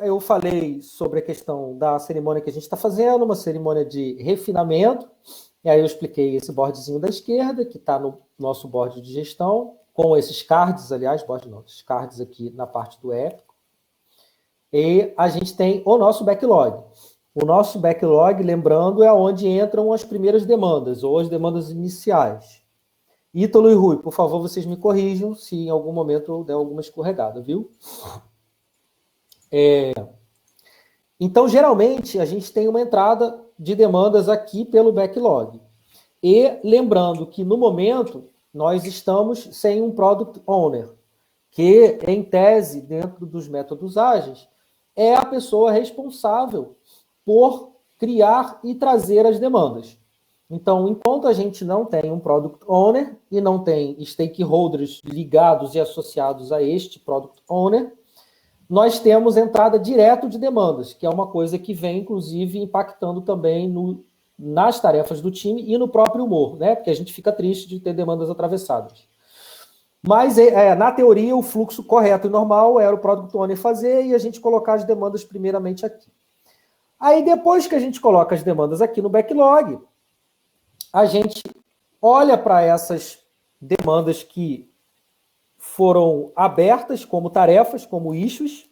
eu falei sobre a questão da cerimônia que a gente está fazendo, uma cerimônia de refinamento, e aí eu expliquei esse boardzinho da esquerda, que está no nosso board de gestão, com esses cards, aliás, board não, esses cards aqui na parte do épico. E a gente tem o nosso backlog. O nosso backlog, lembrando, é onde entram as primeiras demandas, ou as demandas iniciais. Ítalo e Rui, por favor, vocês me corrijam se em algum momento eu der alguma escorregada, viu? Então, geralmente, a gente tem uma entrada de demandas aqui pelo backlog. E lembrando que, no momento, nós estamos sem um Product Owner, que, em tese, dentro dos métodos ágeis, é a pessoa responsável por criar e trazer as demandas. Então, enquanto a gente não tem um Product Owner e não tem stakeholders ligados e associados a este Product Owner, nós temos entrada direto de demandas, que é uma coisa que vem, inclusive, impactando também nas tarefas do time e no próprio humor, né? Porque a gente fica triste de ter demandas atravessadas. Mas, na teoria, o fluxo correto e normal era o Product Owner fazer e a gente colocar as demandas primeiramente aqui. Aí, depois que a gente coloca as demandas aqui no backlog, a gente olha para essas demandas que foram abertas como tarefas, como issues,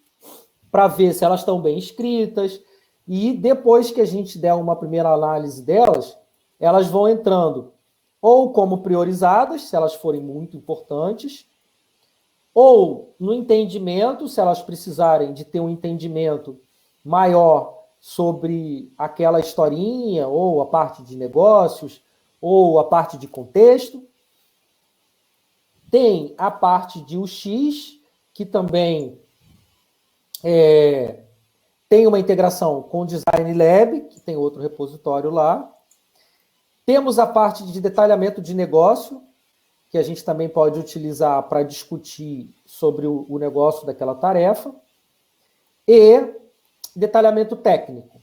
para ver se elas estão bem escritas, e depois que a gente der uma primeira análise delas, elas vão entrando ou como priorizadas, se elas forem muito importantes, ou no entendimento, se elas precisarem de ter um entendimento maior sobre aquela historinha, ou a parte de negócios, ou a parte de contexto. Tem a parte de UX, que também tem uma integração com o Design Lab, que tem outro repositório lá. Temos a parte de detalhamento de negócio, que a gente também pode utilizar para discutir sobre o negócio daquela tarefa. E detalhamento técnico.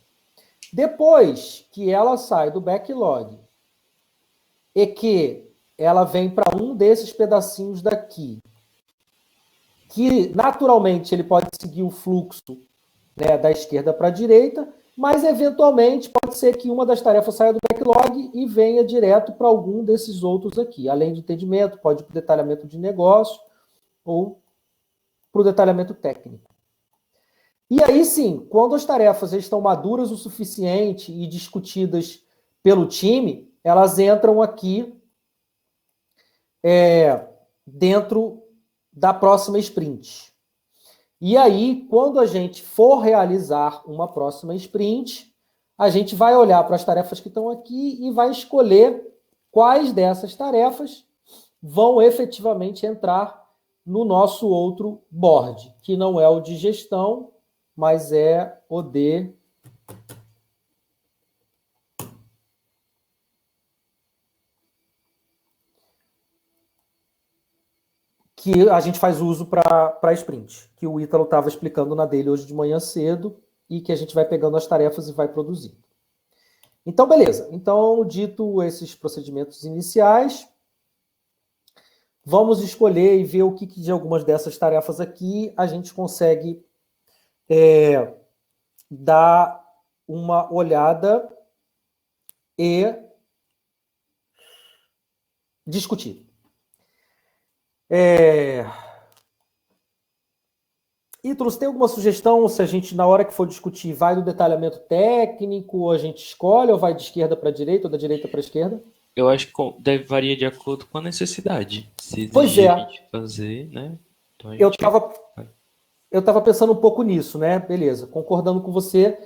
Depois que ela sai do backlog e que ela vem para um desses pedacinhos daqui, que naturalmente ele pode seguir o fluxo, né, da esquerda para a direita, mas eventualmente pode ser que uma das tarefas saia do backlog e venha direto para algum desses outros aqui. Além do entendimento, pode ir para o detalhamento de negócio ou para o detalhamento técnico. E aí sim, quando as tarefas estão maduras o suficiente e discutidas pelo time, elas entram aqui dentro da próxima sprint. E aí, quando a gente for realizar uma próxima sprint, a gente vai olhar para as tarefas que estão aqui e vai escolher quais dessas tarefas vão efetivamente entrar no nosso outro board, que não é o de gestão, mas é o de que a gente faz uso para sprint, que o Ítalo estava explicando na dele hoje de manhã cedo e que a gente vai pegando as tarefas e vai produzindo. Então, beleza. Então, dito esses procedimentos iniciais, vamos escolher e ver o que de algumas dessas tarefas aqui a gente consegue dar uma olhada e discutir. Ítalo, você tem alguma sugestão se a gente, na hora que for discutir, vai do detalhamento técnico, ou a gente escolhe, ou vai de esquerda para direita, ou da direita para esquerda? Eu acho que deve variar de acordo com a necessidade. Se Pois exigir é. a gente fazer, né? Então a Eu gente... estava pensando um pouco nisso, né? Beleza, concordando com você.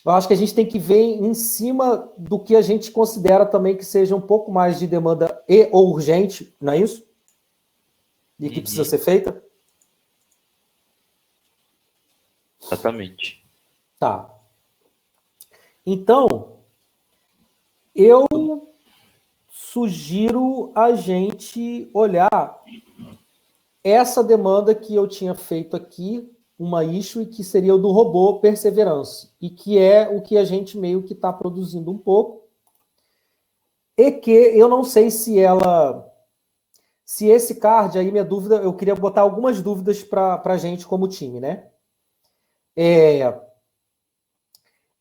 Eu acho que a gente tem que ver em cima do que a gente considera também que seja um pouco mais de demanda e ou urgente, não é isso? E que precisa ser feita? Exatamente. Tá. Então, eu sugiro a gente olhar essa demanda que eu tinha feito aqui, uma issue que seria o do robô Perseverance, e que é o que a gente meio que está produzindo um pouco, e que eu não sei se esse card, aí minha dúvida, eu queria botar algumas dúvidas para a gente como time, né?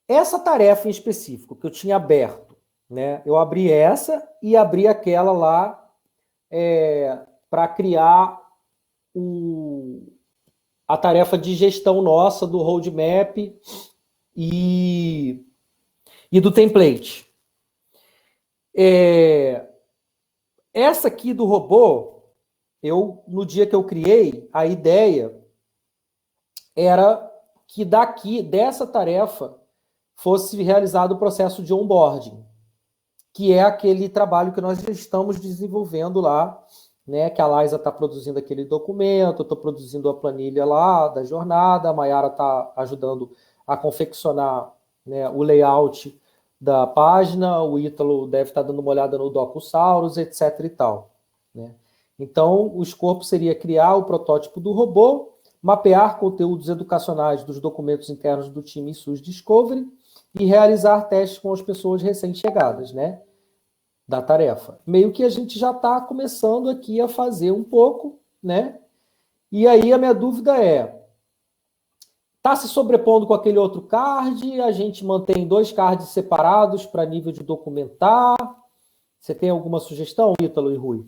Essa tarefa em específico que eu tinha aberto, né? Eu abri essa e abri aquela lá para criar a tarefa de gestão nossa do roadmap e do template. Essa aqui do robô, no dia que eu criei, a ideia era que dessa tarefa, fosse realizado o processo de onboarding, que é aquele trabalho que nós já estamos desenvolvendo lá, né? Que a Liza está produzindo aquele documento, eu estou produzindo a planilha lá da jornada, a Mayara está ajudando a confeccionar, né, o layout da página, o Ítalo deve estar dando uma olhada no Docusaurus, etc. e tal, né? Então, o escopo seria criar o protótipo do robô, mapear conteúdos educacionais dos documentos internos do time em SUS Discovery e realizar testes com as pessoas recém-chegadas, né, da tarefa. Meio que a gente já está começando aqui a fazer um pouco, né? E aí a minha dúvida está se sobrepondo com aquele outro card? A gente mantém 2 cards separados para nível de documentar? Você tem alguma sugestão, Ítalo e Rui?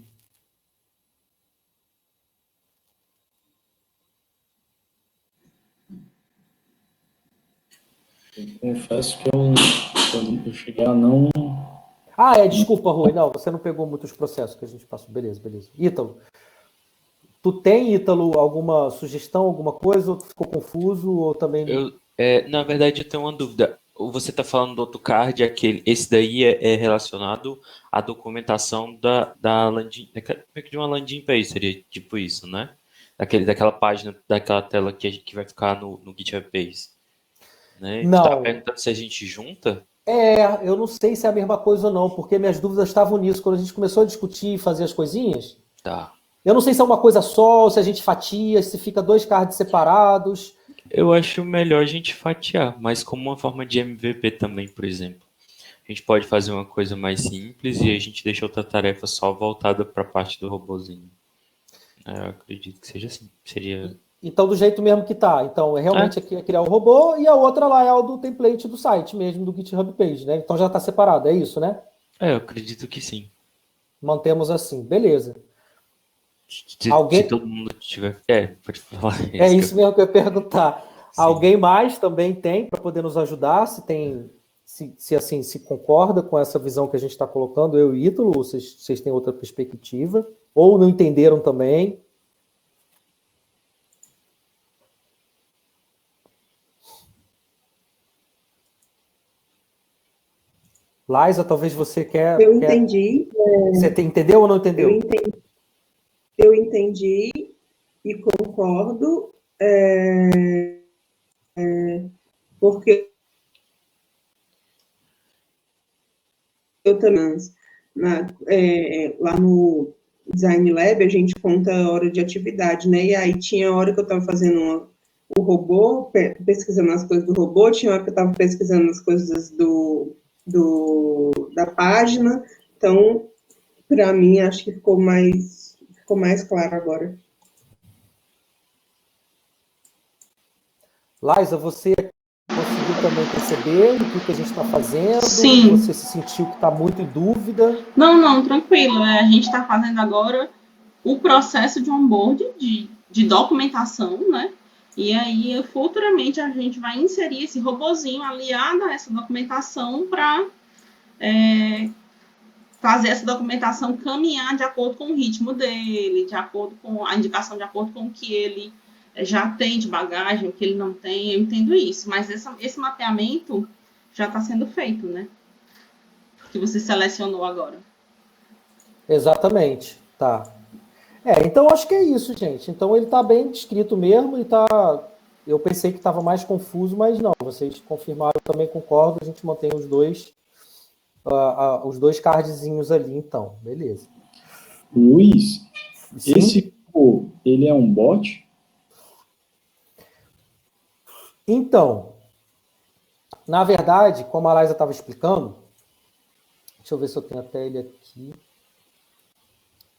Eu confesso que eu cheguei a não... Desculpa, Rui. Não, você não pegou muitos processos que a gente passou. Beleza. Ítalo, tu tem, Ítalo, alguma sugestão, alguma coisa? Ou tu ficou confuso? Ou também... Na verdade, eu tenho uma dúvida. Você está falando do AutoCAD, esse daí é relacionado à documentação da landing, de uma landing page, seria tipo isso, né? Daquela página, daquela tela que vai ficar no GitHub Pages, né? Tu tá Não. perguntando se a gente junta? Eu não sei se é a mesma coisa ou não, porque minhas dúvidas estavam nisso. Quando a gente começou a discutir e fazer as coisinhas, Tá. eu não sei se é uma coisa só, ou se a gente fatia, se fica 2 cards separados. Eu acho melhor a gente fatiar, mas como uma forma de MVP também, por exemplo. A gente pode fazer uma coisa mais simples e a gente deixa outra tarefa só voltada para a parte do robozinho. Eu acredito que seja assim. Seria. Então, do jeito mesmo que tá. Então, realmente aqui é criar o robô e a outra lá é o do template do site mesmo, do GitHub Page, né? Então já está separado, é isso, né? Eu acredito que sim. Mantemos assim, beleza. Se todo mundo tiver. Pode falar. É isso mesmo que eu ia perguntar. Sim. Alguém mais também tem para poder nos ajudar? Se concorda com essa visão que a gente está colocando, eu e o Ítalo, ou vocês têm outra perspectiva? Ou não entenderam também? Liza, talvez você quer... Eu entendi. Você entendeu ou não entendeu? Eu entendi e concordo, porque eu também, lá no Design Lab, a gente conta a hora de atividade, né? E aí tinha hora que eu estava fazendo o robô, pesquisando as coisas do robô, tinha hora que eu estava pesquisando as coisas da página. Então, para mim, acho que ficou mais claro agora. Liza, você conseguiu também perceber o que a gente está fazendo? Sim. Você se sentiu que está muito em dúvida? Não, tranquilo. A gente está fazendo agora o processo de onboard, de documentação, né? E aí, futuramente, a gente vai inserir esse robozinho aliado a essa documentação para fazer essa documentação caminhar de acordo com o ritmo dele, de acordo com a indicação, de acordo com o que ele já tem de bagagem, o que ele não tem. Eu entendo isso, mas esse mapeamento já está sendo feito, né? Que você selecionou agora. Exatamente, tá. Então acho que é isso, gente. Então ele está bem descrito mesmo e tá. Eu pensei que estava mais confuso, mas não. Vocês confirmaram, eu também concordo. A gente mantém os dois cardzinhos ali, então. Beleza. Luiz, Sim? esse ele é um bot? Então, na verdade, como a Liza estava explicando, deixa eu ver se eu tenho até ele aqui.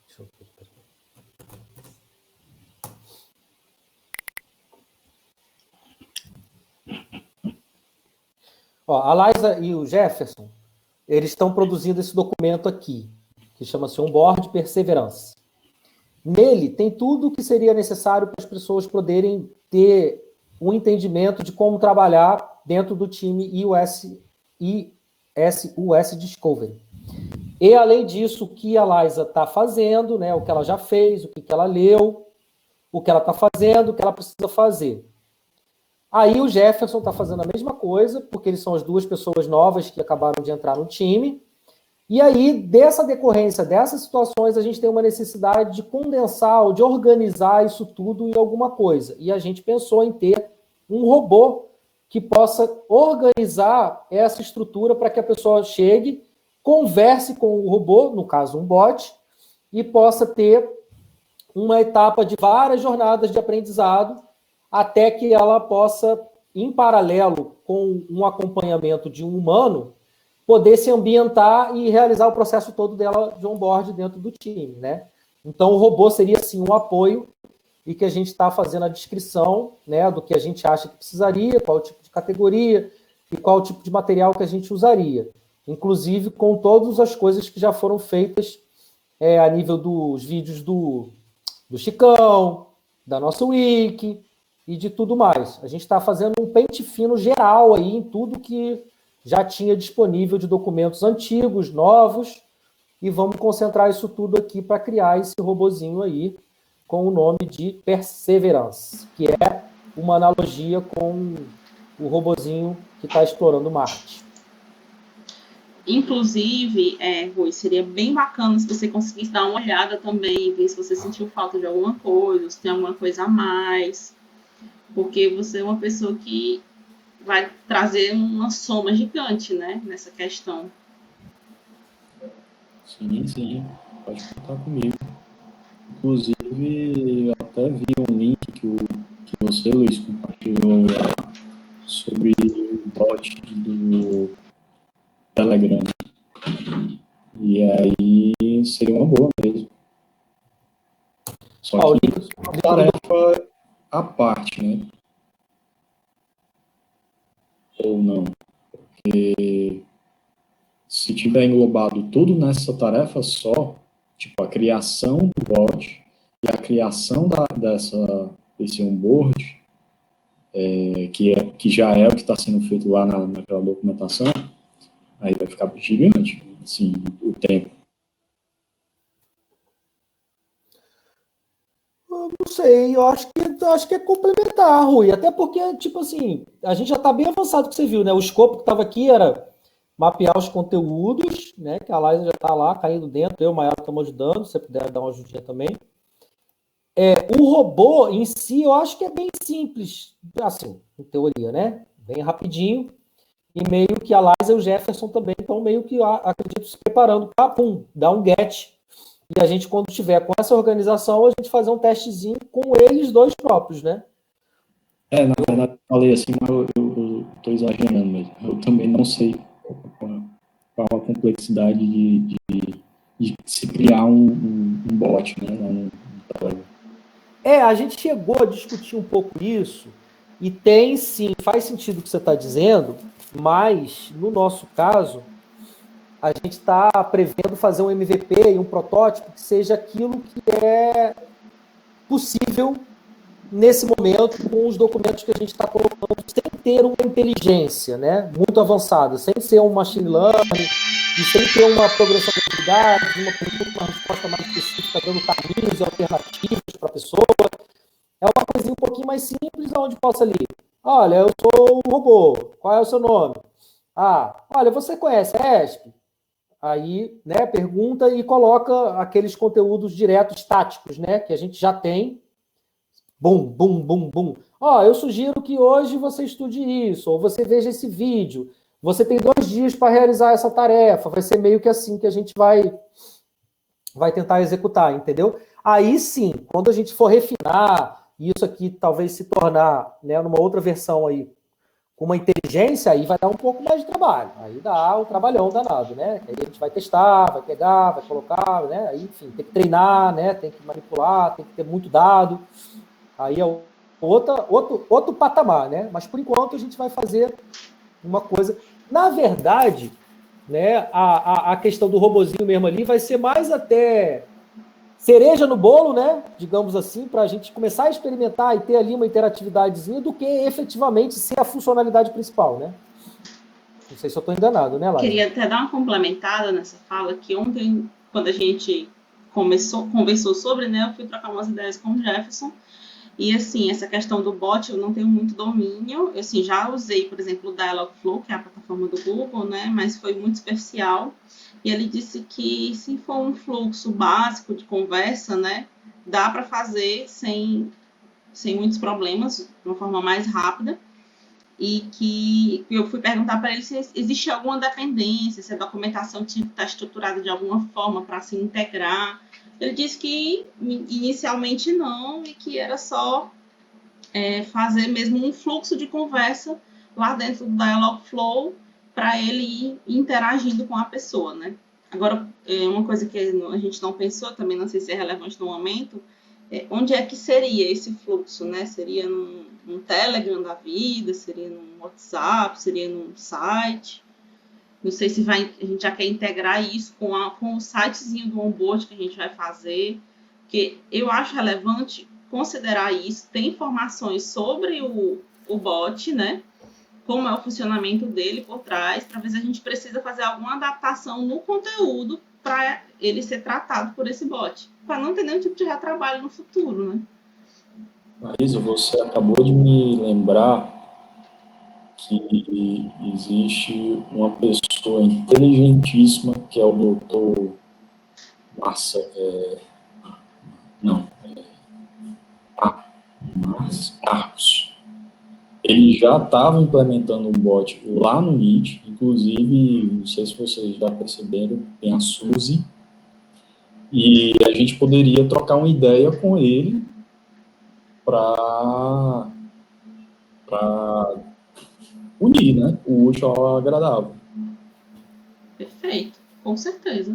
Deixa eu ver. Ó, a Liza e o Jefferson, eles estão produzindo esse documento aqui, que chama-se Onboard Perseverance. Nele tem tudo o que seria necessário para as pessoas poderem ter um entendimento de como trabalhar dentro do time ISUS Discovery. E, além disso, o que a Liza está fazendo, né, o que ela já fez, o que ela leu, o que ela está fazendo, o que ela precisa fazer. Aí o Jefferson está fazendo a mesma coisa, porque eles são as duas pessoas novas que acabaram de entrar no time. E aí, dessa decorrência, dessas situações, a gente tem uma necessidade de condensar ou de organizar isso tudo em alguma coisa. E a gente pensou em ter um robô que possa organizar essa estrutura para que a pessoa chegue, converse com o robô, no caso um bot, e possa ter uma etapa de várias jornadas de aprendizado até que ela possa, em paralelo com um acompanhamento de um humano, poder se ambientar e realizar o processo todo dela de onboard dentro do time, né? Então, o robô seria, sim, um apoio e que a gente está fazendo a descrição, né, do que a gente acha que precisaria, qual o tipo de categoria e qual o tipo de material que a gente usaria. Inclusive com todas as coisas que já foram feitas a nível dos vídeos do Chicão, da nossa wiki e de tudo mais. A gente está fazendo um pente fino geral aí em tudo que já tinha disponível de documentos antigos, novos, e vamos concentrar isso tudo aqui para criar esse robozinho aí com o nome de Perseverance, que é uma analogia com o robozinho que está explorando Marte. Inclusive, Rui, seria bem bacana se você conseguisse dar uma olhada também, ver se você sentiu falta de alguma coisa, se tem alguma coisa a mais, porque você é uma pessoa que vai trazer uma soma gigante, né, nessa questão. Sim, pode contar comigo. Inclusive, eu até vi um link que você, Luiz, compartilhou lá sobre o bot do Telegram. E aí seria uma boa mesmo. Só que é uma tarefa à parte, né? Ou não. Porque se tiver englobado tudo nessa tarefa só, tipo a criação do bot e a criação desse onboard, que já é o que está sendo feito lá naquela documentação, aí vai ficar gigante, assim, o tempo. Eu não sei, eu acho que é complementar, Rui, até porque, tipo assim, a gente já está bem avançado, que você viu, né? O escopo que estava aqui era mapear os conteúdos, né? Que a Liza já está lá, caindo dentro, eu e o Maiara estamos ajudando, se você puder dar uma ajudinha também. O robô em si, eu acho que é bem simples, assim, em teoria, né? Bem rapidinho, e meio que a Liza e o Jefferson também estão meio que, acredito, se preparando para, dar um get. E a gente, quando tiver com essa organização, a gente fazer um testezinho com eles dois próprios, né? Na verdade, eu falei assim, mas eu estou exagerando mesmo. Eu também não sei qual a complexidade de se criar um bot, né? No Telegram. A gente chegou a discutir um pouco isso, e tem sim, faz sentido o que você está dizendo, mas, no nosso caso, a gente está prevendo fazer um MVP e um protótipo que seja aquilo que é possível nesse momento com os documentos que a gente está colocando, sem ter uma inteligência, né, muito avançada, sem ser um machine learning e sem ter uma progressão de atividades, uma pergunta, uma resposta mais específica, dando caminhos e alternativas para a pessoa. É uma coisinha um pouquinho mais simples, onde possa ali, olha, eu sou um robô, qual é o seu nome? Olha, você conhece a ESP? Aí, né, pergunta e coloca aqueles conteúdos diretos táticos, né, que a gente já tem. Bum, bum, bum, bum. Eu sugiro que hoje você estude isso, ou você veja esse vídeo. Você tem 2 dias para realizar essa tarefa. Vai ser meio que assim que a gente vai tentar executar, entendeu? Aí sim, quando a gente for refinar, isso aqui talvez se tornar, né, numa outra versão aí, com uma inteligência, aí vai dar um pouco mais de trabalho. Aí dá um trabalhão danado, né? Aí a gente vai testar, vai pegar, vai colocar, né? Aí, enfim, tem que treinar, né? Tem que manipular, tem que ter muito dado. Aí é outro patamar, né? Mas por enquanto a gente vai fazer uma coisa. Na verdade, né, a questão do robozinho mesmo ali vai ser mais até cereja no bolo, né, digamos assim, para a gente começar a experimentar e ter ali uma interatividadezinha do que efetivamente ser a funcionalidade principal, né? Não sei se eu estou enganado, né, Laís? Queria até dar uma complementada nessa fala, que ontem, quando a gente conversou sobre, né, eu fui trocar umas ideias com o Jefferson, e assim, essa questão do bot eu não tenho muito domínio, eu assim, já usei, por exemplo, o Dialogflow, que é a plataforma do Google, né, mas foi muito superficial, e ele disse que se for um fluxo básico de conversa, né, dá para fazer sem muitos problemas, de uma forma mais rápida, e que eu fui perguntar para ele se existe alguma dependência, se a documentação está estruturada de alguma forma para se integrar. Ele disse que inicialmente não, e que era só fazer mesmo um fluxo de conversa lá dentro do Dialogflow para ele ir interagindo com a pessoa, né? Agora, uma coisa que a gente não pensou, também não sei se é relevante no momento, onde é que seria esse fluxo, né? Seria num Telegram da vida, seria num WhatsApp, seria num site. Não sei se a gente já quer integrar isso com o sitezinho do onboard que a gente vai fazer, porque eu acho relevante considerar isso, ter informações sobre o bot, né? Como é o funcionamento dele por trás, para ver se a gente precisa fazer alguma adaptação no conteúdo para ele ser tratado por esse bot, para não ter nenhum tipo de retrabalho no futuro, né? Marisa, você acabou de me lembrar que existe uma pessoa inteligentíssima, que é o doutor Massa, Marcos. Ele já estava implementando um bot lá no Meet, inclusive, não sei se vocês já perceberam, tem a Suzy, e a gente poderia trocar uma ideia com ele para unir, né, o útil ao agradável. Perfeito, com certeza.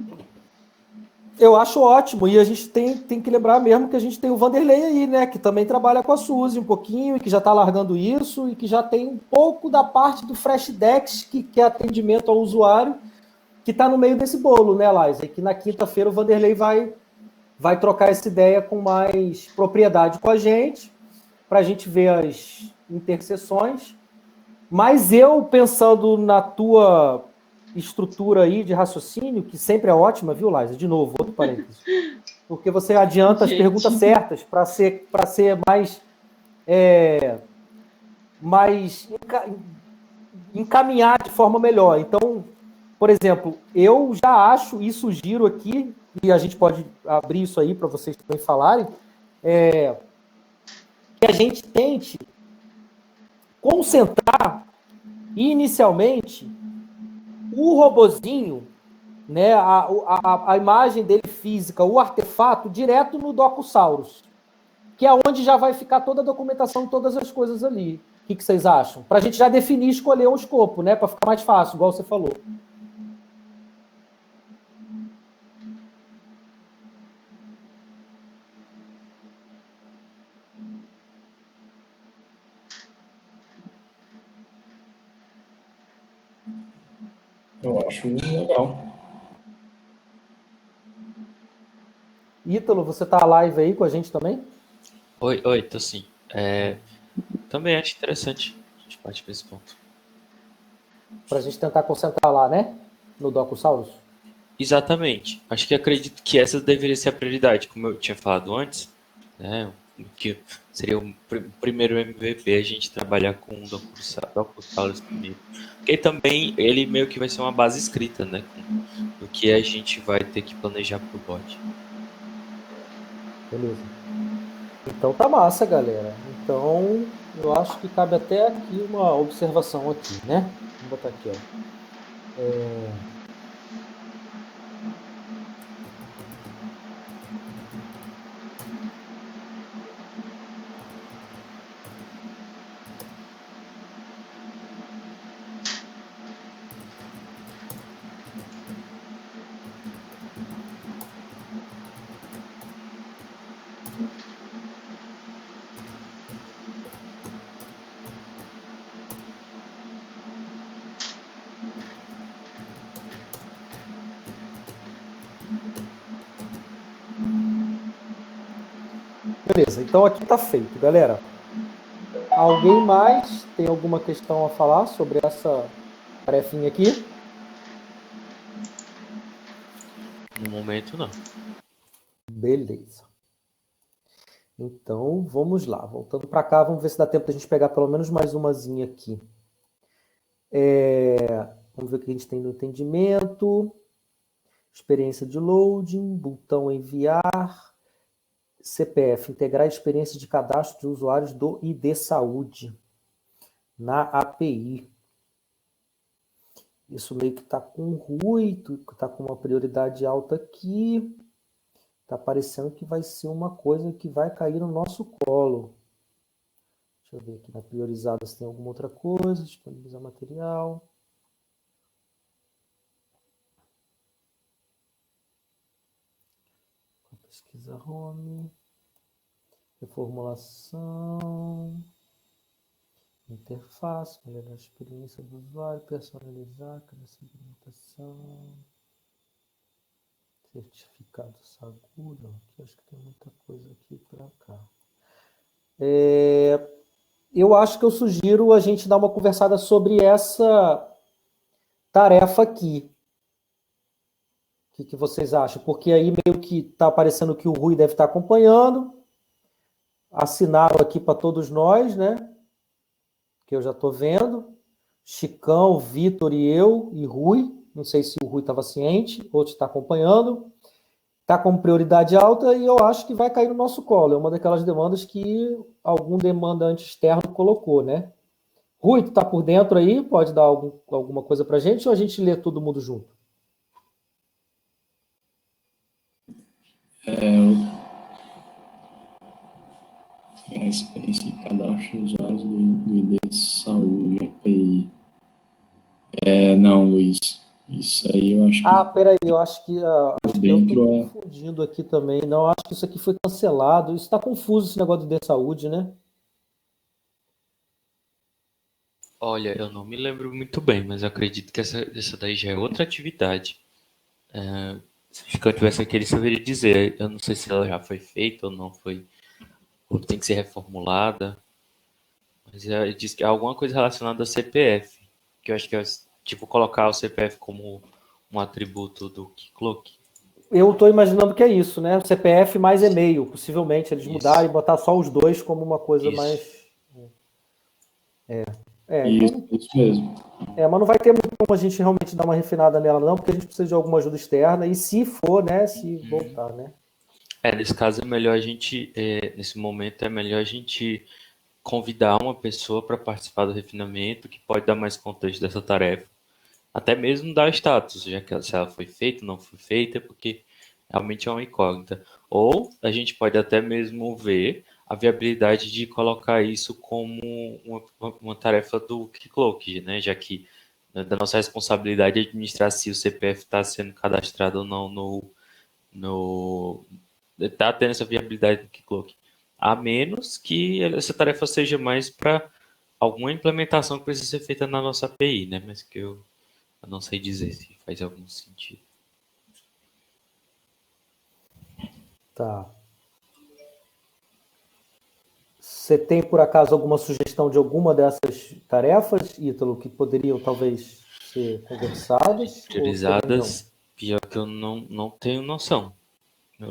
Eu acho ótimo, e a gente tem que lembrar mesmo que a gente tem o Vanderlei aí, né, que também trabalha com a Suzy um pouquinho, e que já está largando isso, e que já tem um pouco da parte do Freshdesk, que é atendimento ao usuário, que está no meio desse bolo, né, Laís? E que na quinta-feira o Vanderlei vai trocar essa ideia com mais propriedade com a gente, para a gente ver as interseções. Mas eu, pensando na tua estrutura aí de raciocínio, que sempre é ótima, viu, Laís? De novo, outro parênteses. Porque você adianta as perguntas certas para ser mais encaminhar de forma melhor. Então, por exemplo, eu já acho e sugiro aqui, e a gente pode abrir isso aí para vocês também falarem, que a gente tente concentrar inicialmente o robozinho, né, a imagem dele física, o artefato, direto no Docusaurus, que é onde já vai ficar toda a documentação, todas as coisas ali. O que vocês acham? Para a gente já definir e escolher um escopo, né, para ficar mais fácil, igual você falou. Eu acho legal. Ítalo, você tá live aí com a gente também? Oi, tô sim. Também acho interessante a gente partir para esse ponto. Para a gente tentar concentrar lá, né? No Docusaurus. Exatamente. Acho que acredito que essa deveria ser a prioridade, como eu tinha falado antes, né? Que seria o primeiro MVP a gente trabalhar com o Docusaurus primeiro. Porque também ele meio que vai ser uma base escrita, né? Do que a gente vai ter que planejar pro bot. Beleza. Então tá massa, galera. Então, eu acho que cabe até aqui uma observação aqui, né? Vamos botar aqui, ó. Beleza, então aqui está feito, galera. Alguém mais tem alguma questão a falar sobre essa tarefinha aqui? No momento, não. Beleza. Então, vamos lá. Voltando para cá, vamos ver se dá tempo da gente pegar pelo menos mais umazinha aqui. Vamos ver o que a gente tem no entendimento. Experiência de loading, botão enviar, CPF, integrar a experiência de cadastro de usuários do ID Saúde na API. Isso meio que está com ruído, está com uma prioridade alta aqui. Está parecendo que vai ser uma coisa que vai cair no nosso colo. Deixa eu ver aqui na priorizada se tem alguma outra coisa. Disponibilizar material. Pesquisa home. Reformulação. Interface. Melhorar a experiência do usuário. Personalizar. Criar segmentação. Certificado Sagudo. Aqui acho que tem muita coisa aqui para cá. Eu acho que eu sugiro a gente dar uma conversada sobre essa tarefa aqui. O que vocês acham? Porque aí meio que está aparecendo que o Rui deve estar acompanhando. Assinaram aqui para todos nós, né? Que eu já estou vendo. Chicão, Vitor e eu, e Rui. Não sei se o Rui estava ciente, outro está acompanhando. Está como prioridade alta e eu acho que vai cair no nosso colo. É uma daquelas demandas que algum demandante externo colocou, né? Rui, tu está por dentro aí? Pode dar alguma coisa para a gente ou a gente lê todo mundo junto? A experiência de cadastro de usuários do ID Saúde, API. Não, Luiz. Isso aí eu acho que Peraí, eu acho que eu estou dentro confundindo aqui também. Não, acho que isso aqui foi cancelado. Isso está confuso, esse negócio de saúde, né? Olha, eu não me lembro muito bem, mas eu acredito que essa daí já é outra atividade. Se o Chicão tivesse aqui, ele saberia dizer. Eu não sei se ela já foi feita ou não foi, ou tem que ser reformulada. Mas ele disse que é alguma coisa relacionada a CPF, que eu acho que é tipo colocar o CPF como um atributo do Keycloak. Eu estou imaginando que é isso, né? CPF mais e-mail, possivelmente eles Isso. mudarem e botar só os dois como uma coisa Isso. mais. isso, Então, isso mesmo. mas não vai ter muito como a gente realmente dar uma refinada nela, não, porque a gente precisa de alguma ajuda externa, e se for, né, se voltar, né? Nesse caso é melhor a gente, nesse momento é melhor a gente convidar uma pessoa para participar do refinamento, que pode dar mais contexto dessa tarefa. Até mesmo dar status, já que se ela foi feita ou não foi feita, porque realmente é uma incógnita. Ou a gente pode até mesmo ver a viabilidade de colocar isso como uma tarefa do Keycloak, né? Já que da nossa responsabilidade é administrar se o CPF está sendo cadastrado ou não no está tendo essa viabilidade do Keycloak. A menos que essa tarefa seja mais para alguma implementação que precisa ser feita na nossa API, né? Mas que eu não sei dizer se faz algum sentido. Tá. Você tem, por acaso, alguma sugestão de alguma dessas tarefas, Ítalo, que poderiam talvez ser conversadas? Priorizadas, pior que eu não tenho noção.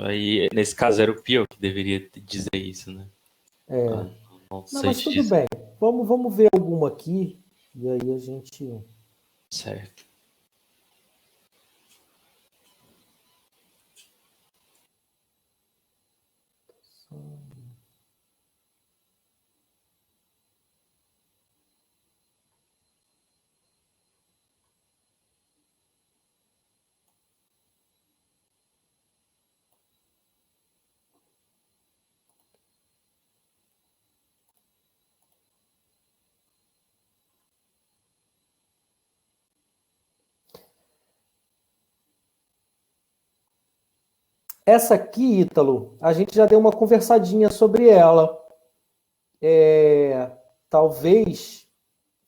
Aí, nesse caso, era o pior que deveria dizer isso, né? Não Não, sei mas te tudo dizer. bem. Vamos ver alguma aqui, e aí a gente... Certo. Essa aqui, Ítalo, a gente já deu uma conversadinha sobre ela. Talvez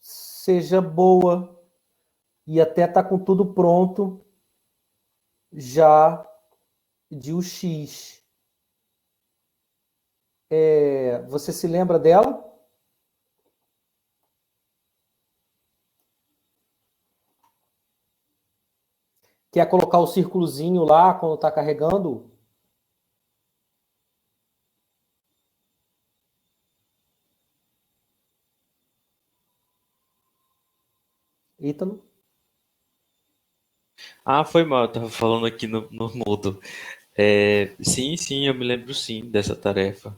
seja boa e até tá com tudo pronto já de UX. você se lembra dela? Que é colocar o círculozinho lá quando está carregando? Ítalo? Ah, foi mal, eu tava falando aqui no mudo. Sim, eu me lembro sim dessa tarefa.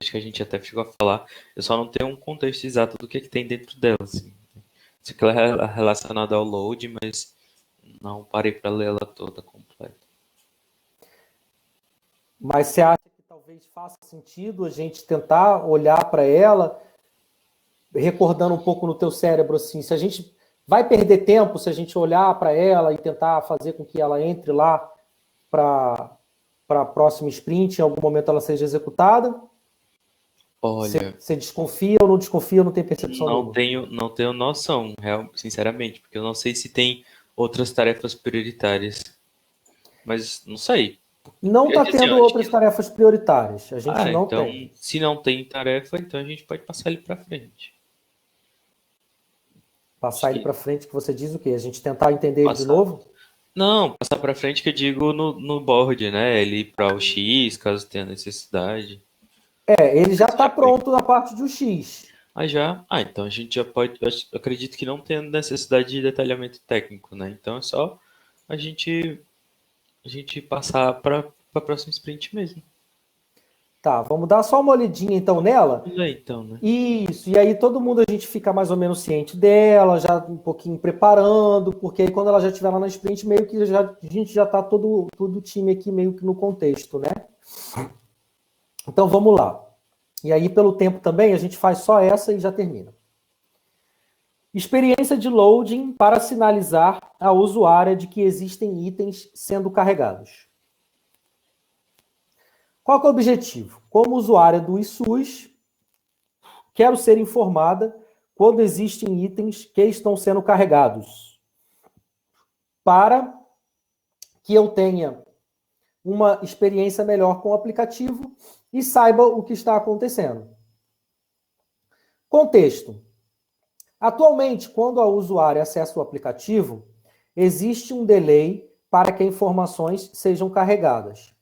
Acho que a gente até chegou a falar. Eu só não tenho um contexto exato do que tem dentro dela, assim. Sei que ela é relacionada ao load, mas não parei para ler ela toda completa. Mas você acha que talvez faça sentido a gente tentar olhar para ela, recordando um pouco no teu cérebro, assim, se a gente vai perder tempo se a gente olhar para ela e tentar fazer com que ela entre lá para a próxima sprint, em algum momento ela seja executada? Olha, Você desconfia ou não desconfia, não tem percepção nenhuma? não tenho noção, sinceramente, porque eu não sei se tem outras tarefas prioritárias. Mas não sei. Não está Assim, tendo eu acho outras que... tarefas prioritárias. A gente não então, tem. se não tem tarefa, então a gente pode passar ele para frente. Passar Acho ele que para frente, que você diz o quê? A gente tentar entender ele de passar. novo? Não, passar para frente que eu digo no board, né? Ele para o X, caso tenha necessidade. Ele já Esse está já foi. pronto na parte do X. Ah, já? Ah, então a gente já pode. Eu acredito que não tenha necessidade de detalhamento técnico, né? Então é só a gente, a gente passar para a próxima sprint mesmo. Tá, vamos dar só uma olhadinha então nela. Vamos aí, então, né? Isso, e aí todo mundo a gente fica mais ou menos ciente dela, já um pouquinho preparando, porque aí quando ela já estiver lá na sprint, meio que a gente já está todo o time aqui meio que no contexto, né? Então vamos lá. E aí pelo tempo também, a gente faz só essa e já termina. Experiência de loading para sinalizar à usuária de que existem itens sendo carregados. Qual que é o objetivo? Como usuária do iSUS, quero ser informada quando existem itens que estão sendo carregados, para que eu tenha uma experiência melhor com o aplicativo e saiba o que está acontecendo. Contexto. Atualmente, quando a usuária acessa o aplicativo, existe um delay para que informações sejam carregadas.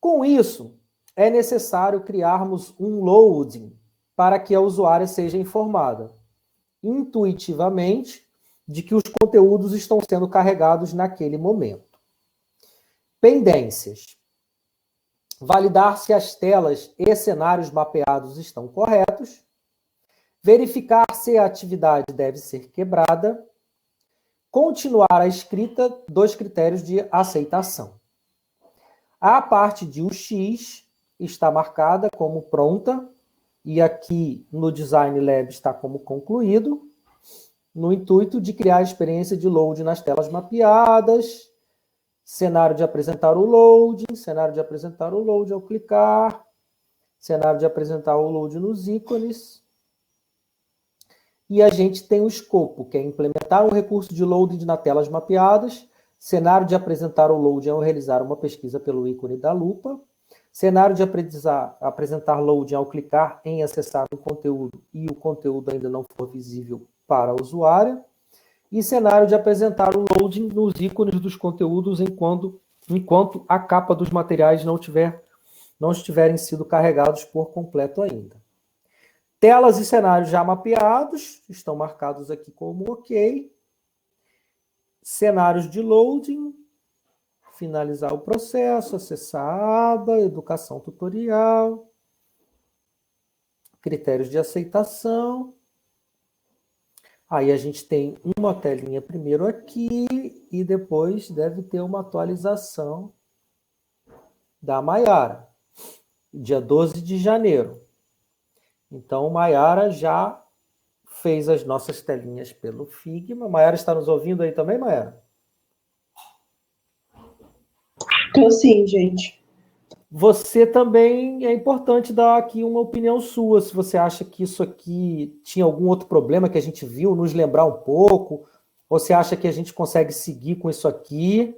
Com isso, é necessário criarmos um loading para que a usuária seja informada intuitivamente de que os conteúdos estão sendo carregados naquele momento. Pendências. Validar se as telas e cenários mapeados estão corretos. Verificar se a atividade deve ser quebrada. Continuar a escrita dos critérios de aceitação. A parte de UX está marcada como pronta, e aqui no Design Lab está como concluído, no intuito de criar a experiência de load nas telas mapeadas, cenário de apresentar o load, cenário de apresentar o load ao clicar, cenário de apresentar o load nos ícones. E a gente tem o escopo, que é implementar um recurso de loading nas telas mapeadas, cenário de apresentar o loading ao realizar uma pesquisa pelo ícone da lupa, cenário de apresentar loading ao clicar em acessar um conteúdo e o conteúdo ainda não for visível para o usuário, e cenário de apresentar o loading nos ícones dos conteúdos enquanto a capa dos materiais não estiverem sido carregados por completo ainda. Telas e cenários já mapeados, estão marcados aqui como OK. Cenários de loading, finalizar o processo, acessar a aba, educação tutorial, critérios de aceitação. Aí a gente tem uma telinha primeiro aqui e depois deve ter uma atualização da Maiara, dia 12 de janeiro. Então, Maiara já fez as nossas telinhas pelo Figma. Maiara está nos ouvindo aí também, Maiara? Tô sim, gente. Você também é importante dar aqui uma opinião sua, se você acha que isso aqui tinha algum outro problema que a gente viu, nos lembrar um pouco, ou você acha que a gente consegue seguir com isso aqui.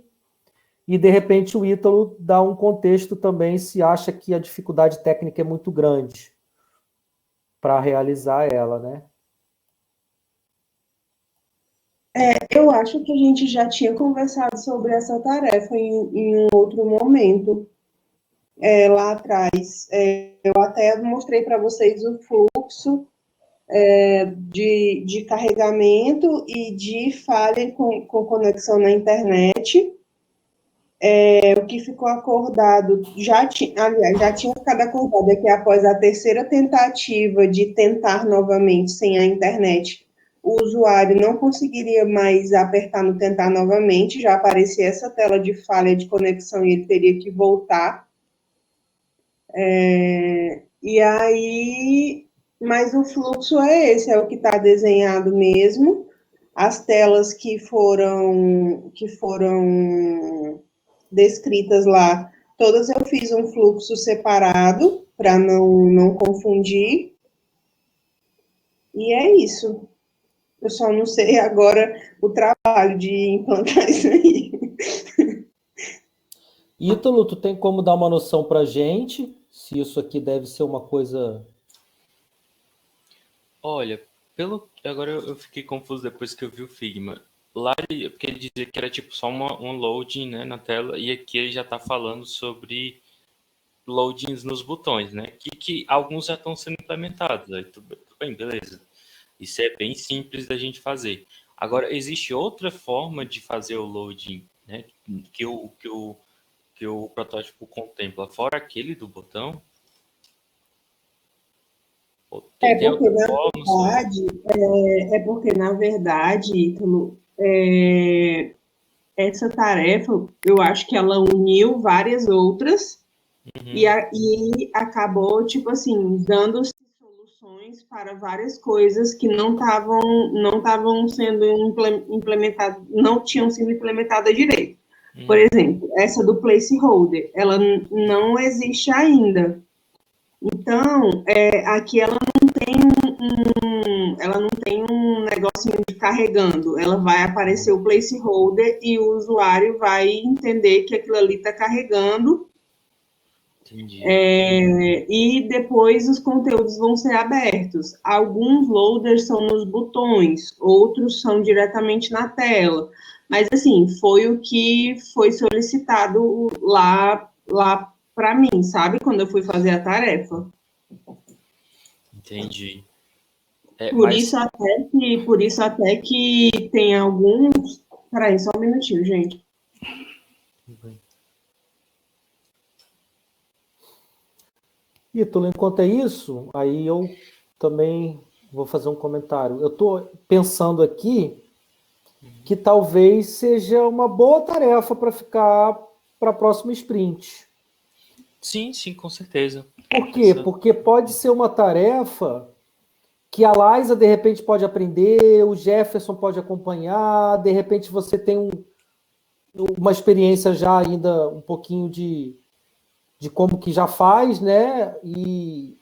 e de repente o Ítalo dá um contexto também se acha que a dificuldade técnica é muito grande para realizar ela, né? Eu acho que a gente já tinha conversado sobre essa tarefa em um outro momento, lá atrás. Eu até mostrei para vocês o fluxo de carregamento e de falha com conexão na internet. O que ficou acordado, aliás, já tinha ficado acordado, é que após a terceira tentativa de tentar novamente sem a internet, o usuário não conseguiria mais apertar no tentar novamente, já aparecia essa tela de falha de conexão e ele teria que voltar. E aí, mas o fluxo é esse, é o que está desenhado mesmo. As telas que foram descritas lá, todas eu fiz um fluxo separado para não confundir. E é isso. Eu só não sei agora o trabalho de implantar isso aí. Ítalo, tu tem como dar uma noção para gente se isso aqui deve ser uma coisa... Olha, agora eu fiquei confuso depois que eu vi o Figma. Lá, porque ele dizia que era tipo só um loading, né, na tela, e aqui ele já está falando sobre loadings nos botões, né? Que alguns já estão sendo implementados. Aí tudo bem, beleza. Isso é bem simples da gente fazer. Agora, existe outra forma de fazer o loading, né? Que o protótipo contempla, fora aquele do botão? Ou É tem porque, outra na forma? Só... verdade, Ítalo, essa tarefa, eu acho que ela uniu várias outras e acabou, tipo assim, dando soluções para várias coisas que não estavam sendo implementadas, não tinham sido implementadas direito. Por exemplo, essa do placeholder, ela não existe ainda. Então, aqui ela não tem um negocinho de carregando, ela vai aparecer o placeholder e o usuário vai entender que aquilo ali está carregando. Entendi. E depois os conteúdos vão ser abertos. Alguns loaders são nos botões, outros são diretamente na tela. Mas, assim, foi o que foi solicitado lá para mim, sabe? Quando eu fui fazer a tarefa. Entendi. Por isso até que tem alguns... Peraí, só um minutinho, gente. Ítalo, enquanto é isso, aí eu também vou fazer um comentário. Eu estou pensando aqui que talvez seja uma boa tarefa para ficar para a próxima sprint. Sim, sim, com certeza. Por quê? Porque pode ser uma tarefa que a Liza, de repente, pode aprender, o Jefferson pode acompanhar, de repente você tem uma experiência já ainda um pouquinho de como que já faz, né? E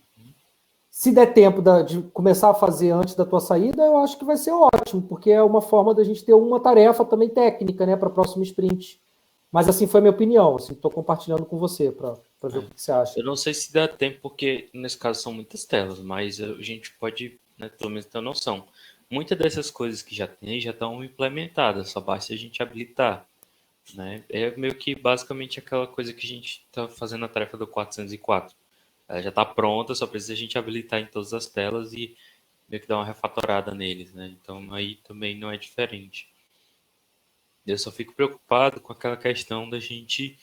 se der tempo de começar a fazer antes da tua saída, eu acho que vai ser ótimo, porque é uma forma da gente ter uma tarefa também técnica, né, para a próxima sprint. Mas assim foi a minha opinião, assim, estou compartilhando com você para ver o que você acha. Eu não sei se dá tempo, porque nesse caso são muitas telas, mas a gente pode, né, pelo menos ter noção. Muitas dessas coisas que já tem já estão implementadas, só basta a gente habilitar, né? É meio que basicamente aquela coisa que a gente está fazendo a tarefa do 404. Ela já está pronta, só precisa a gente habilitar em todas as telas e meio que dar uma refatorada neles, né? Então aí também não é diferente. Eu só fico preocupado com aquela questão da gente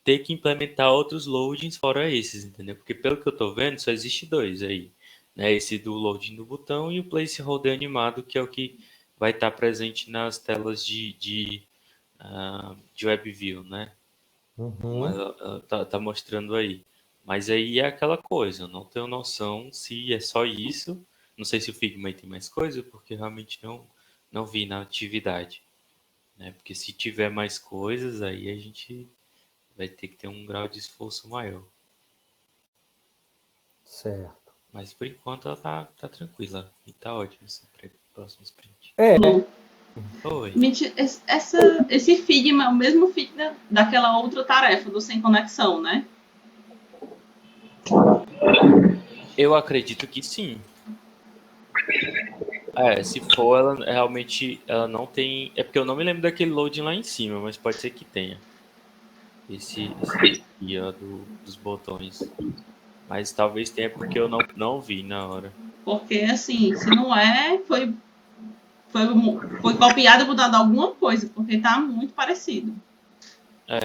ter que implementar outros loadings fora esses, entendeu? Porque pelo que eu tô vendo, só existe dois aí, né? Esse do loading do botão e o placeholder animado, que é o que vai estar presente nas telas de WebView, né? Como ela tá mostrando aí. Mas aí é aquela coisa, eu não tenho noção se é só isso. Não sei se o Figma tem mais coisa, porque realmente não vi na atividade, né? Porque se tiver mais coisas, aí a gente vai ter que ter um grau de esforço maior. Certo. Mas por enquanto ela tá tranquila e tá ótimo assim, para o próximo sprint. É, Oi. Esse Figma é o mesmo Figma daquela outra tarefa do sem conexão, né? Eu acredito que sim. Se for, ela realmente ela não tem. É porque eu não me lembro daquele loading lá em cima, mas pode ser que tenha. Esse aqui, ó, dos botões. Mas talvez tenha porque eu não vi na hora. Porque, assim, se não é, foi copiado e mudado alguma coisa, porque tá muito parecido. Tá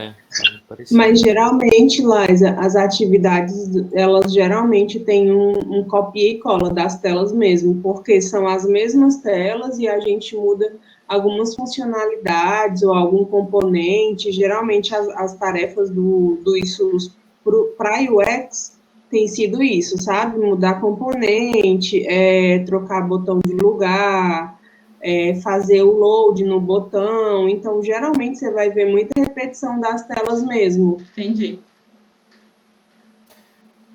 muito parecido. Mas geralmente, Liza, as atividades, elas geralmente têm um copia e cola das telas mesmo, porque são as mesmas telas e a gente muda algumas funcionalidades ou algum componente. Geralmente as tarefas do ISUS para UX tem sido isso, sabe? Mudar componente, trocar botão de lugar, fazer o load no botão. Então, geralmente, você vai ver muita repetição das telas mesmo. Entendi.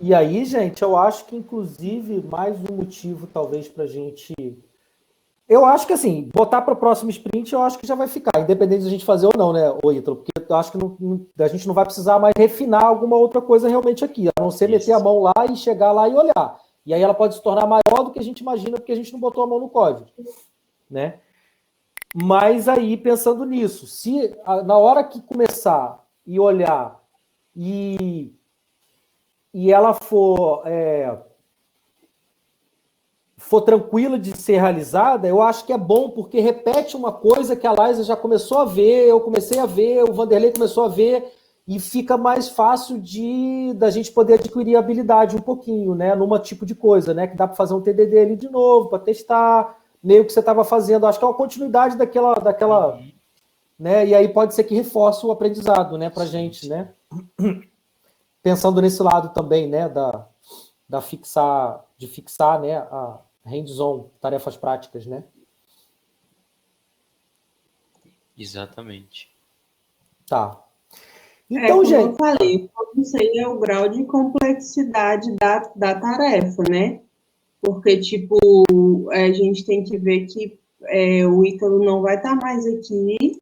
E aí, gente, eu acho que, inclusive, mais um motivo, talvez, para a gente... Eu acho que, assim, botar para o próximo sprint, eu acho que já vai ficar, independente de a gente fazer ou não, né, Ítalo? Porque eu acho que a gente não vai precisar mais refinar alguma outra coisa realmente aqui, a não ser meter a mão lá e chegar lá e olhar. E aí ela pode se tornar maior do que a gente imagina, porque a gente não botou a mão no código, né? Mas aí, pensando nisso, se na hora que começar e olhar e ela for tranquila de ser realizada, eu acho que é bom, porque repete uma coisa que a Liza já começou a ver, eu comecei a ver, o Vanderlei começou a ver, e fica mais fácil da gente poder adquirir habilidade um pouquinho, né, numa tipo de coisa, né, que dá para fazer um TDD ali de novo, para testar, meio que você estava fazendo, acho que é uma continuidade daquela né, e aí pode ser que reforce o aprendizado, né, para gente, né, pensando nesse lado também, né, de fixar, né, a hands-on, tarefas práticas, né? Exatamente. Tá. Então, como gente... eu falei, eu não sei o grau de complexidade da tarefa, né? Porque, tipo, a gente tem que ver que o Ítalo não vai estar mais aqui,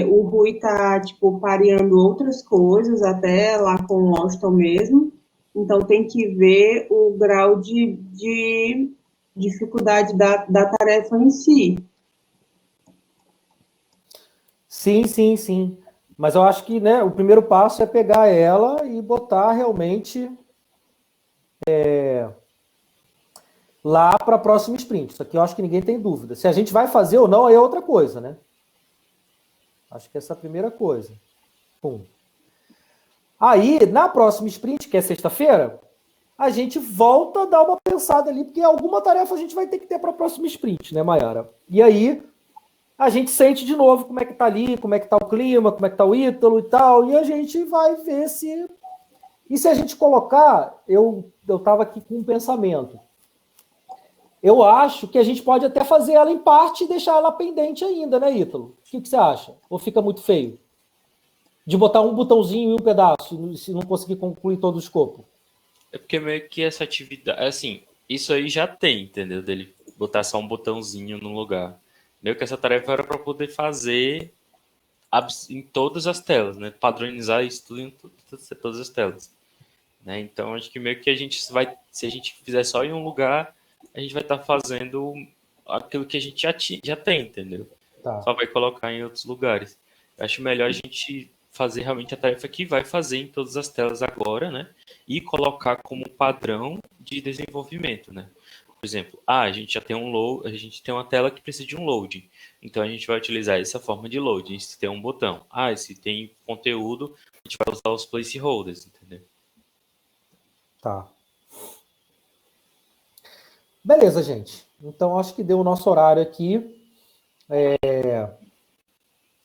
o Rui está, tipo, pareando outras coisas, até lá com o Washington mesmo, então tem que ver o grau de dificuldade da tarefa em si. Sim. Mas eu acho que, né, o primeiro passo é pegar ela e botar realmente lá para a próxima sprint. Isso aqui eu acho que ninguém tem dúvida. Se a gente vai fazer ou não, aí é outra coisa, né? Acho que essa é a primeira coisa. Pum. Aí, na próxima sprint, que é sexta-feira, a gente volta a dar uma pensada ali, porque alguma tarefa a gente vai ter que ter para a próxima sprint, né, Mayara? E aí, a gente sente de novo como é que tá ali, como é que tá o clima, como é que tá o Ítalo e tal, e a gente vai ver se... E se a gente colocar, eu tava aqui com um pensamento. Eu acho que a gente pode até fazer ela em parte e deixar ela pendente ainda, né, Ítalo? O que você acha? Ou fica muito feio? De botar um botãozinho e um pedaço, se não conseguir concluir todo o escopo. É porque meio que essa atividade, assim, isso aí já tem, entendeu? Dele botar só um botãozinho no lugar. Meio que essa tarefa era para poder fazer em todas as telas, né? Padronizar isso tudo em todas as telas, né? Então acho que meio que a gente vai, se a gente fizer só em um lugar, a gente vai estar fazendo aquilo que a gente já tem, entendeu? Tá. Só vai colocar em outros lugares. Eu acho melhor a gente fazer realmente a tarefa que vai fazer em todas as telas agora, né? E colocar como padrão de desenvolvimento, né? Por exemplo, a gente já tem a gente tem uma tela que precisa de um loading. Então a gente vai utilizar essa forma de loading. Se tem um botão. Se tem conteúdo, a gente vai usar os placeholders, entendeu? Tá. Beleza, gente. Então acho que deu o nosso horário aqui.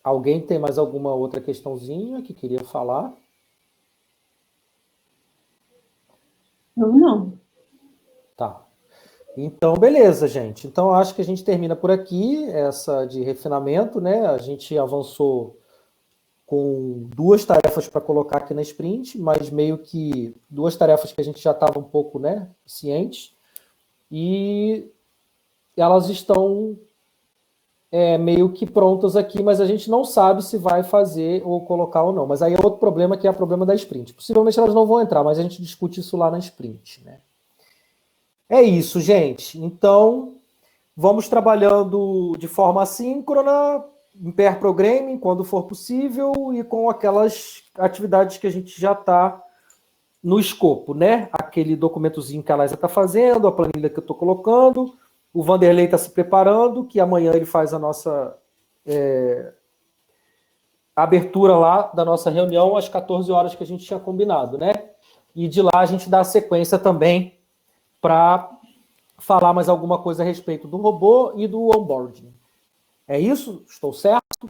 Alguém tem mais alguma outra questãozinha que queria falar? Não. Tá. Então, beleza, gente. Então, acho que a gente termina por aqui, essa de refinamento, né? A gente avançou com 2 tarefas para colocar aqui na sprint, mas meio que 2 tarefas que a gente já estava um pouco, né, ciente. E elas estão meio que prontas aqui, mas a gente não sabe se vai fazer ou colocar ou não. Mas aí é outro problema, que é o problema da sprint. Possivelmente elas não vão entrar, mas a gente discute isso lá na sprint, né? É isso, gente. Então, vamos trabalhando de forma assíncrona, em pair programming, quando for possível, e com aquelas atividades que a gente já está no escopo, né? Aquele documentozinho que a Laísa está fazendo, a planilha que eu estou colocando, o Vanderlei está se preparando, que amanhã ele faz a nossa abertura lá da nossa reunião às 14 horas que a gente tinha combinado, né? E de lá a gente dá a sequência também para falar mais alguma coisa a respeito do robô e do onboarding. É isso? Estou certo?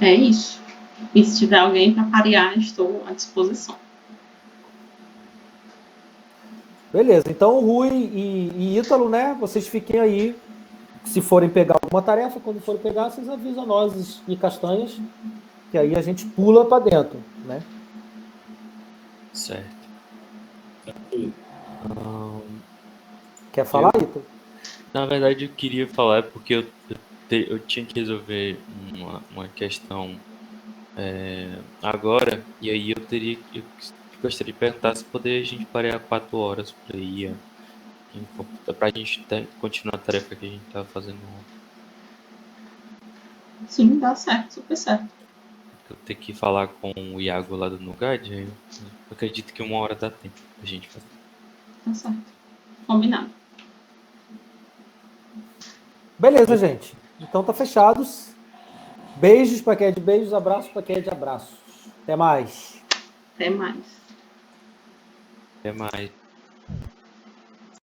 É isso. E se tiver alguém para parear, estou à disposição. Beleza. Então, Rui e Ítalo, né? Vocês fiquem aí. Se forem pegar alguma tarefa, quando forem pegar, vocês avisam nós e Castanhas, que aí a gente pula para dentro, né? Certo. Quer falar, Ítalo? Na verdade, eu queria falar porque eu tinha que resolver uma questão agora, e aí eu gostaria de perguntar se poderia a gente parar 4 horas por aí, para a gente continuar a tarefa que a gente estava fazendo ontem. Sim, dá certo, super certo. Eu tenho que falar com o Iago lá do Nugad, eu acredito que 1 hora dá tempo a gente fazer. Tá certo. Combinado. Beleza, gente. Então tá fechados. Beijos para quem é de beijos, abraços para quem é de abraços. Até mais. Até mais. Até mais.